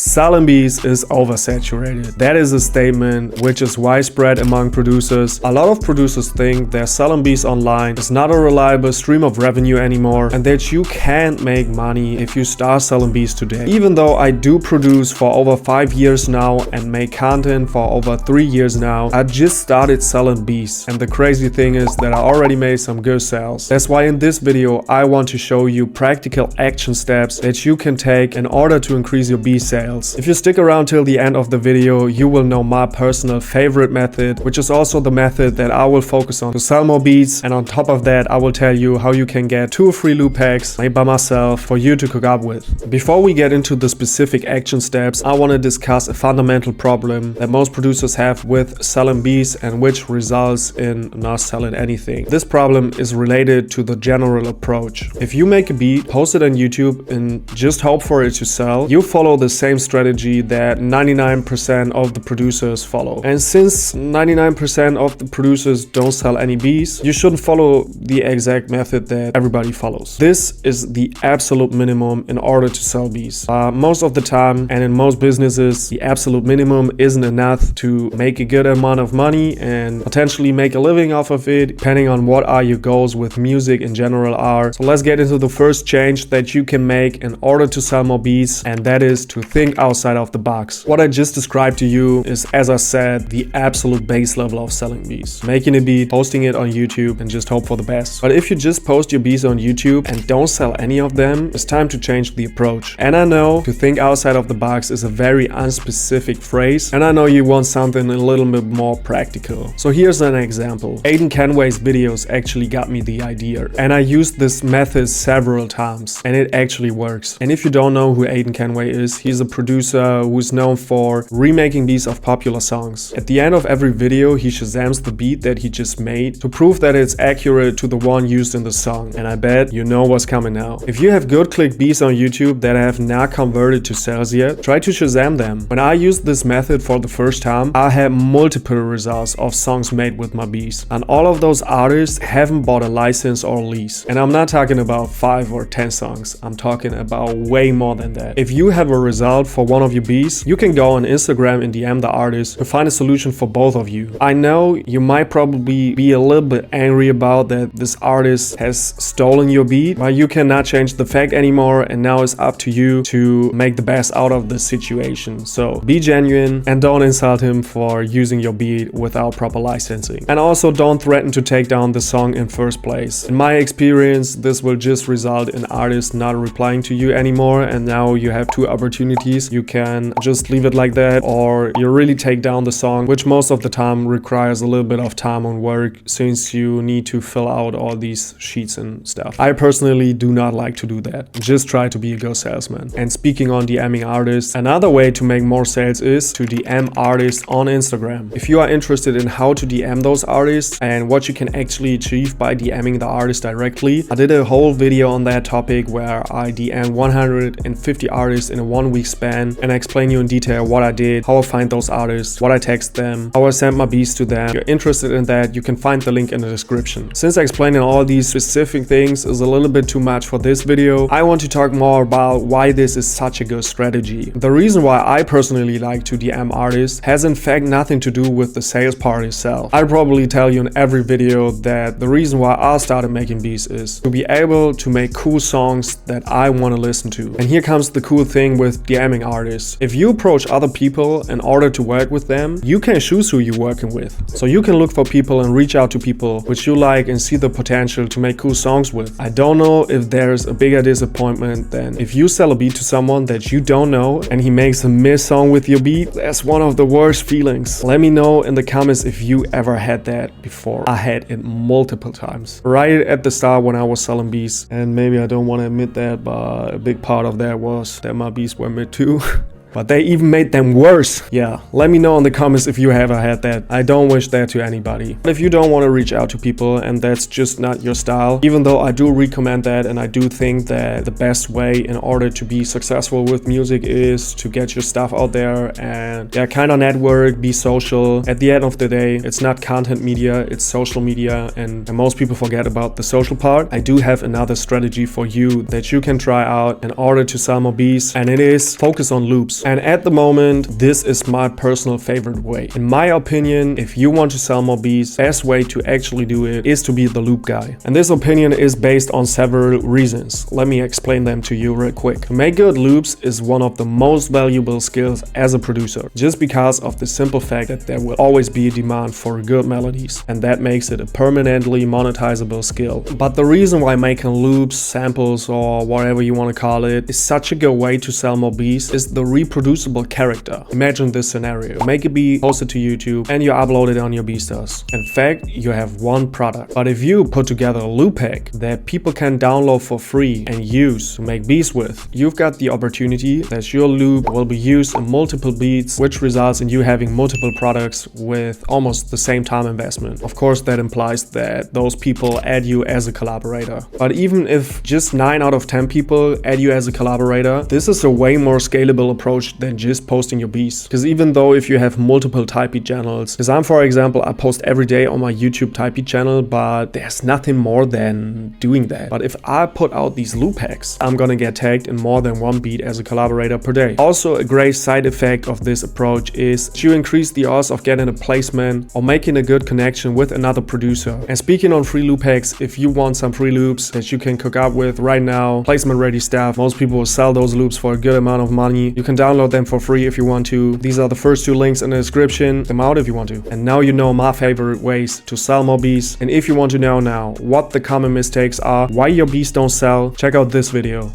Selling beats is oversaturated. That is a statement which is widespread among producers. A lot of producers think that selling beats online is not a reliable stream of revenue anymore and that you can't make money if you start selling beats today. Even though I do produce for over 5 years now and make content for over 3 years now, I just started selling beats, and the crazy thing is that I already made some good sales. That's why in this video I want to show you practical action steps that you can take in order to increase your beat sales. If you stick around till the end of the video, you will know my personal favorite method, which is also the method that I will focus on to sell more beats. And on top of that, I will tell you how you can get 2 free loop packs made by myself for you to cook up with. Before we get into the specific action steps, I want to discuss a fundamental problem that most producers have with selling beats and which results in not selling anything. This problem is related to the general approach. If you make a beat, post it on YouTube and just hope for it to sell, you follow the same strategy that 99% of the producers follow. And since 99% of the producers don't sell any beats, you shouldn't follow the exact method that everybody follows. This is the absolute minimum in order to sell beats. Most of the time, and in most businesses, the absolute minimum isn't enough to make a good amount of money and potentially make a living off of it, depending on what are your goals with music in general are. So let's get into the first change that you can make in order to sell more beats, and that is to think outside of the box. What I just described to you is, as I said, the absolute base level of selling beats. Making a beat, posting it on YouTube, and just hope for the best. But if you just post your beats on YouTube and don't sell any of them, it's time to change the approach. And I know to think outside of the box is a very unspecific phrase, and I know you want something a little bit more practical. So here's an example. Aiden Kenway's videos actually got me the idea, and I used this method several times, and it actually works. And if you don't know who Aiden Kenway is, he's a producer who's known for remaking beats of popular songs. At the end of every video, he shazams the beat that he just made to prove that it's accurate to the one used in the song. And I bet you know what's coming now. If you have good click beats on YouTube that have not converted to sales yet, try to shazam them. When I used this method for the first time, I had multiple results of songs made with my beats. And all of those artists haven't bought a license or lease. And I'm not talking about 5 or 10 songs. I'm talking about way more than that. If you have a result for one of your beats, you can go on Instagram and DM the artist to find a solution for both of you. I know you might probably be a little bit angry about that this artist has stolen your beat, but you cannot change the fact anymore, and now it's up to you to make the best out of this situation. So be genuine and don't insult him for using your beat without proper licensing. And also don't threaten to take down the song in first place. In my experience, this will just result in artists not replying to you anymore, and now you have 2 opportunities. You can just leave it like that, or you really take down the song, which most of the time requires a little bit of time and work since you need to fill out all these sheets and stuff. I personally do not like to do that. Just try to be a good salesman. And speaking on DMing artists, another way to make more sales is to DM artists on Instagram. If you are interested in how to DM those artists and what you can actually achieve by DMing the artist directly, I did a whole video on that topic where I DM 150 artists in a 1-week span, and I explain you in detail what I did, how I find those artists, what I text them, how I send my beats to them. If you're interested in that, you can find the link in the description. Since explaining all these specific things is a little bit too much for this video, I want to talk more about why this is such a good strategy. The reason why I personally like to DM artists has in fact nothing to do with the sales part itself. I probably tell you in every video that the reason why I started making beats is to be able to make cool songs that I want to listen to. And here comes the cool thing with DMing artists. If you approach other people in order to work with them, you can choose who you're working with. So you can look for people and reach out to people which you like and see the potential to make cool songs with. I don't know if there's a bigger disappointment than if you sell a beat to someone that you don't know and he makes a miss song with your beat. That's one of the worst feelings. Let me know in the comments if you ever had that before. I had it multiple times. Right at the start when I was selling beats, and maybe I don't want to admit that, but a big part of that was that my beats were mid too. But they even made them worse. Yeah, let me know in the comments if you ever had that. I don't wish that to anybody. But if you don't want to reach out to people and that's just not your style, even though I do recommend that, and I do think that the best way in order to be successful with music is to get your stuff out there and kind of network, be social. At the end of the day, it's not content media, it's social media, and most people forget about the social part. I do have another strategy for you that you can try out in order to sell more beats, and it is focus on loops. loops. And at the moment, this is my personal favorite way. In my opinion, if you want to sell more beats, best way to actually do it is to be the loop guy. And this opinion is based on several reasons. Let me explain them to you real quick. To make good loops is one of the most valuable skills as a producer, just because of the simple fact that there will always be a demand for good melodies, and that makes it a permanently monetizable skill. But the reason why making loops, samples, or whatever you want to call it is such a good way to sell more beats is the reproducible character. Imagine this scenario. Make a beat, post it to YouTube, and you upload it on your BeatStars. In fact, you have one product. But if you put together a loop pack that people can download for free and use to make beats with, you've got the opportunity that your loop will be used in multiple beats, which results in you having multiple products with almost the same time investment. Of course, that implies that those people add you as a collaborator. But even if just 9 out of 10 people add you as a collaborator, this is a way more scalable approach than just posting your beats. Because even though if you have multiple type beat channels, because for example, I post every day on my YouTube type beat channel, but there's nothing more than doing that. But if I put out these loop packs, I'm gonna get tagged in more than one beat as a collaborator per day. Also, a great side effect of this approach is you increase the odds of getting a placement or making a good connection with another producer. And speaking on free loop packs, if you want some free loops that you can cook up with right now, placement ready stuff, most people will sell those loops for a good amount of money. You can download them for free if you want to. These are the first 2 links in the description. Them out if you want to. And now you know my favorite ways to sell more beats. And if you want to know now what the common mistakes are, why your beats don't sell, check out this video.